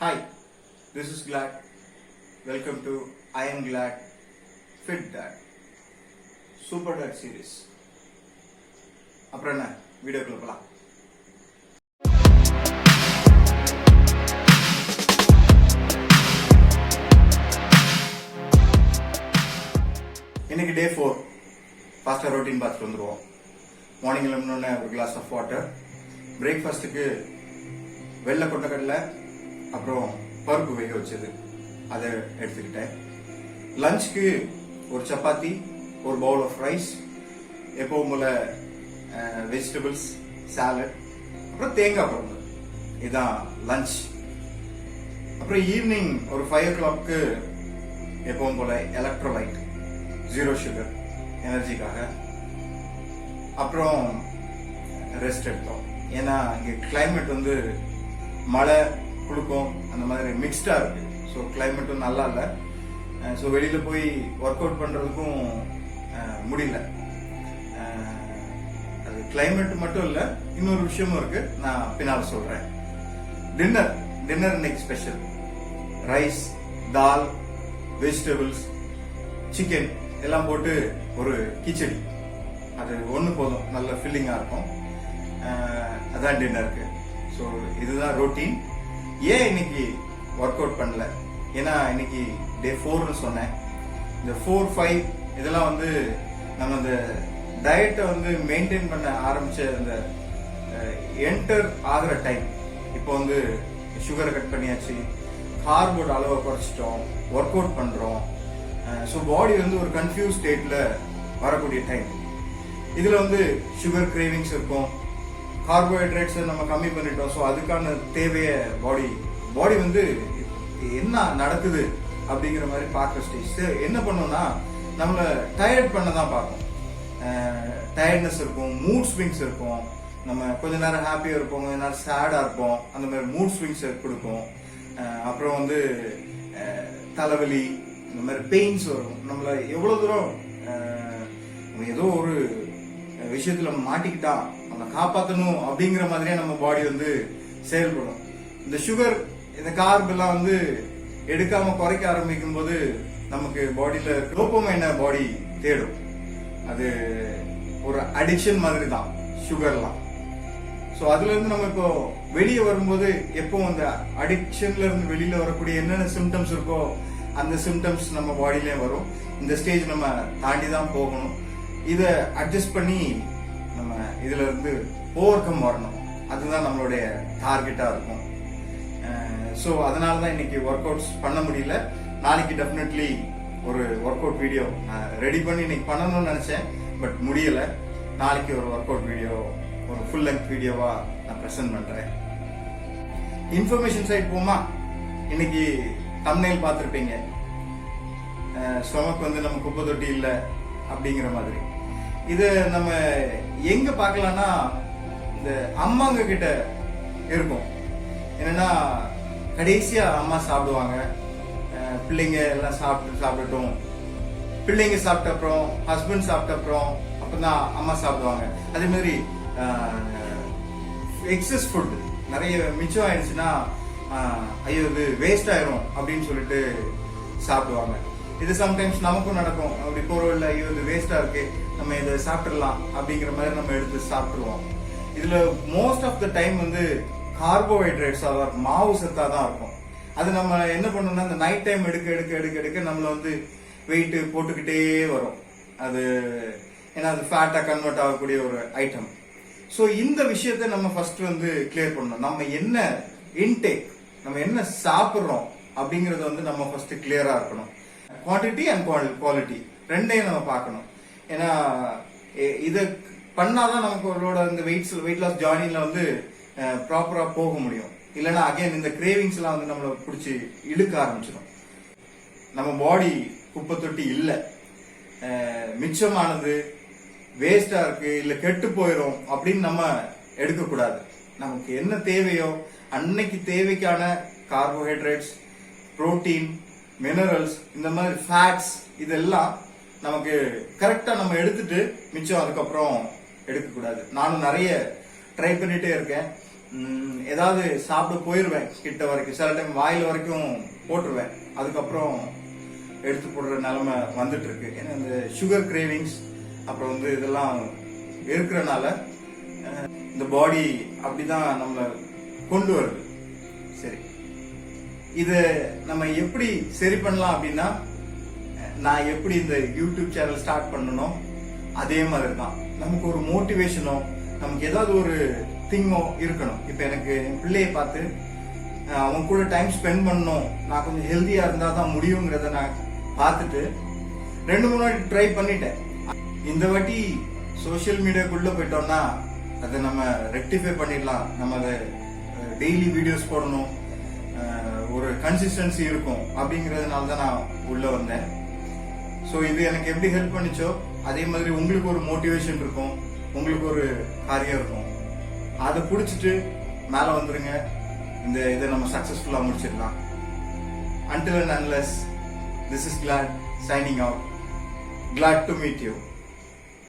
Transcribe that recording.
Hi, this is Glad. Welcome to I Am Glad Fit Dad Super Dad Series. அப்புறம் என்ன வீடியோக்குள்ள போலாம். இன்னைக்கு டே 4 ஃபாஸ்டா ரொட்டீன் பார்த்துட்டு வந்துருவோம். மார்னிங் எழுந்தோடனே ஒரு கிளாஸ் ஆஃப் வாட்டர், பிரேக்ஃபாஸ்ட்டுக்கு வெள்ளை கொண்டக்கடலை அப்புறம் பருப்பு வேக வச்சது அதை எடுத்துக்கிட்டேன். லஞ்சுக்கு ஒரு சப்பாத்தி, ஒரு பவுல் ஆஃப் ரைஸ், எப்பவும் போல வெஜிடபிள்ஸ், சாலட், அப்புறம் தேங்காய் குழம்பு. இதுதான் லஞ்ச். அப்புறம் ஈவினிங் ஒரு 5 o'clock எப்பவும் போல எலக்ட்ரோலைட், 0 sugar எனர்ஜிக்காக. அப்புறம் ரெஸ்ட் எடுத்தோம். ஏன்னா இங்க கிளைமேட் வந்து மழை குளுக்கும் அந்த மாதிரி மிக்ஸ்டா இருக்கு. ஸோ கிளைமேட்டும் நல்லா இல்லை. ஸோ வெளியில போய் ஒர்க் அவுட் பண்றதுக்கும் முடியல. அது கிளைமேட் மட்டும் இல்லை, இன்னொரு விஷயமும் இருக்கு, நான் பின்னால் சொல்றேன். டின்னர் இன்னைக்கு ஸ்பெஷல். ரைஸ், தால், வெஜிடபிள்ஸ், சிக்கன் எல்லாம் போட்டு ஒரு கிச்சடி. அது ஒன்று போதும், நல்ல ஃபில்லிங்கா இருக்கும். அதான் டின்னருக்கு. ஸோ இதுதான் ரொட்டீன். ஏன் இன்னைக்கு ஒர்க் அவுட் பண்ணல? ஏன்னா இன்னைக்கு டே 4ன்னு சொன்னேன். இந்த 4, 5 இதெல்லாம் வந்து நம்ம இந்த டயட்டை வந்து மெயின்டைன் பண்ண ஆரம்பிச்ச அந்த என்டர் ஆகிற டைம். இப்போ வந்து சுகரை கட் பண்ணியாச்சு, கார்போட அளவை குறைச்சிட்டோம், ஒர்க் அவுட் பண்றோம். ஸோ பாடி வந்து ஒரு கன்ஃபியூஸ் ஸ்டேட்ல வரக்கூடிய டைம். இதுல வந்து சுகர் கிரேவிங்ஸ் இருக்கும், கார்போஹைட்ரேட்ஸ் நம்ம கம்மி பண்ணிட்டோம். ஸோ அதுக்கான தேவையை பாடி வந்து என்ன நடக்குது அப்படிங்கிற மாதிரி பார்க்குற ஸ்டேஜ் என்ன பண்ணோம்னா நம்மளை டயர்ட் பண்ண தான் பார்க்கும். டயர்ட்னஸ் இருக்கும், மூட் ஸ்விங்ஸ் இருக்கும். நம்ம கொஞ்ச நேரம் ஹாப்பியா இருப்போம், கொஞ்ச நேரம் சேடா இருப்போம். அந்த மாதிரி மூட் ஸ்விங்ஸ் கொடுக்கும். அப்புறம் வந்து தலைவலி, இந்த மாதிரி பெயின்ஸ் வரும். நம்மள எவ்வளவு தூரம் ஏதோ ஒரு விஷயத்துல மாட்டிக்கிட்டா நம்ம காப்பாற்றணும் அப்படிங்கிற மாதிரியே நம்ம பாடி வந்து செயல்படும். இந்த சுகர், இந்த கார்ப் எல்லாம் வந்து எடுக்காம குறைக்க ஆரம்பிக்கும் போது நமக்கு பாடியில டோபமைனை பாடி தேடும். அது ஒரு அடிக்ஷன் மாதிரி தான் சுகர்லாம். ஸோ அதுல இருந்து நம்ம இப்போ வெளியே வரும்போது எப்போ அந்த அடிக்ஷன்ல இருந்து வெளியில வரக்கூடிய என்னென்ன சிம்டம்ஸ் இருக்கோ அந்த சிம்டம்ஸ் நம்ம பாடியிலே வரும். இந்த ஸ்டேஜ் நம்ம தாண்டி தான் போகணும். இதை அட்ஜஸ்ட் பண்ணி நம்ம இதுல இருந்து ஓவர் கம் வரணும். அதுதான் நம்மளுடைய டார்கெட்டா இருக்கும். ஸோ அதனால தான் இன்னைக்கு ஒர்க் அவுட்ஸ் பண்ண முடியல. நாளைக்கு டெஃபினெட்லி ஒரு ஒர்க் அவுட் வீடியோ ரெடி பண்ணி இன்னைக்கு பண்ணணும்னு நினைச்சேன், பட் முடியல. நாளைக்கு ஒரு ஒர்க் அவுட் வீடியோ, ஒரு ஃபுல் லெங்த் வீடியோவா நான் ப்ரெசென்ட் பண்றேன். இன்ஃபர்மேஷன் சைட் போமா. இன்னைக்கு தம்ப்நெயில் பார்த்திருப்பீங்க, ஸ்டொமக் வந்து நம்ம குப்பை தொட்டி இல்லை அப்படிங்கிற மாதிரி. இது நம்ம எங்க பார்க்கலாம்னா இந்த அம்மாங்க கிட்ட இருக்கும். என்னன்னா கடைசியா அம்மா சாப்பிடுவாங்க, பிள்ளைங்க எல்லாம் சாப்பிட்டுட்டோம், பிள்ளைங்க சாப்பிட்ட அப்புறம் ஹஸ்பண்ட் சாப்பிட்ட அப்புறம் அப்பதான் அம்மா சாப்பிடுவாங்க. அதே மாதிரி எக்ஸஸ் ஃபுட் நிறைய மிச்சம் ஆயிடுச்சுன்னா ஐயோ இது வேஸ்ட் ஆயிரும் அப்படின்னு சொல்லிட்டு சாப்பிடுவாங்க. இது சம்டைம்ஸ் நமக்கும் நடக்கும். அப்படி போறோம், இல்லை ஐயோ இது வேஸ்டா இருக்கு, நம்ம இதை சாப்பிடலாம் அப்படிங்கிற மாதிரி நம்ம எடுத்து சாப்பிட்டுருவோம். இதுல மோஸ்ட் ஆஃப் த டைம் வந்து கார்போஹைட்ரேட்ஸ், மாவு சத்தா தான் இருக்கும். அது நம்ம என்ன பண்ணோம்னா இந்த நைட் டைம் எடுக்க நம்மள வந்து வெயிட் போட்டுக்கிட்டே வரும். அது ஏன்னா அது ஃபேட்டா கன்வெர்ட் ஆகக்கூடிய ஒரு ஐட்டம். ஸோ இந்த விஷயத்த நம்ம ஃபர்ஸ்ட் வந்து கிளியர் பண்ணணும். நம்ம என்ன இன்டேக், நம்ம என்ன சாப்பிட்றோம் அப்படிங்கறது வந்து நம்ம ஃபர்ஸ்ட் கிளியரா இருக்கணும். குவான்டிட்டி அண்ட் குவாலிட்டி ரெண்டையும் நம்ம பார்க்கணும். ஏன்னா இதை பண்ணாதான் நமக்கு இந்த வெயிட் லாஸ் ஜார்னில வந்து ப்ராப்பரா போக முடியும். இல்லைன்னா அகைன் இந்த கிரேவிங்ஸ் எல்லாம் வந்து நம்மளை பிடிச்சி இழுக்க ஆரம்பிச்சிடும். நம்ம பாடி குப்பை தொட்டி இல்லை, மிச்சமானது வேஸ்டா இருக்கு, இல்ல கெட்டு போயிடும் அப்படின்னு நம்ம எடுக்கக்கூடாது. நமக்கு என்ன தேவையோ அன்னைக்கு தேவைக்கான கார்போஹைட்ரேட்ஸ், புரோட்டீன், மினரல்ஸ், இந்த மாதிரி ஃபேட்ஸ் இதெல்லாம் நமக்கு கரெக்டா நம்ம எடுத்துட்டு மிச்சம் அதுக்கப்புறம் எடுக்கக்கூடாது. நானும் நிறைய ட்ரை பண்ணிட்டே இருக்கேன். ஏதாவது சாப்பிட போயிருவேன் கிட்ட வரைக்கும், சில டைம் வாயில் வரைக்கும் போட்டுருவேன், அதுக்கப்புறம் எடுத்து போடுற நிலைமை வந்துட்டு இருக்கு. ஏன்னா இந்த சுகர் கிரேவிங்ஸ் அப்புறம் வந்து இதெல்லாம் இருக்கிறனால இந்த பாடி அப்படிதான் நம்ம கொண்டு வருது. சரி, இத நம்ம எப்படி சரி பண்ணலாம் அப்படின்னா, நான் எப்படி இந்த யூடியூப் சேனல் ஸ்டார்ட் பண்ணணும் அதே மாதிரி தான். நமக்கு ஒரு மோட்டிவேஷனோ நமக்கு ஏதாவது ஒரு திங்கோ இருக்கணும். இப்ப எனக்கு என் பிள்ளைய பார்த்து அவன் கூட டைம் ஸ்பெண்ட் பண்ணணும், நான் கொஞ்சம் ஹெல்த்தியா இருந்தா தான் முடியுங்கிறத நான் பார்த்துட்டு 2-3 வாட்டி ட்ரை பண்ணிட்டேன். இந்த வாட்டி சோசியல் மீடியாக்குள்ள போயிட்டோம்னா அதை நம்ம ரெக்டிஃபை பண்ணிடலாம். நம்ம அதை டெய்லி வீடியோஸ் போடணும், ஒரு கன்சிஸ்டன்சி இருக்கும் அப்படிங்கறதுனால தான் நான் உள்ள வந்தேன். ஸோ இது எனக்கு எப்படி ஹெல்ப் பண்ணிச்சோ அதே மாதிரி உங்களுக்கு ஒரு மோட்டிவேஷன் இருக்கும், உங்களுக்கு ஒரு காரியம் இருக்கும். அதை பிடிச்சிட்டு மேல வந்துருங்க. இந்த இதை நம்ம சக்சஸ்ஃபுல்லா முடிச்சிடலாம். Until and unless, this is Glad signing out. Glad to meet you.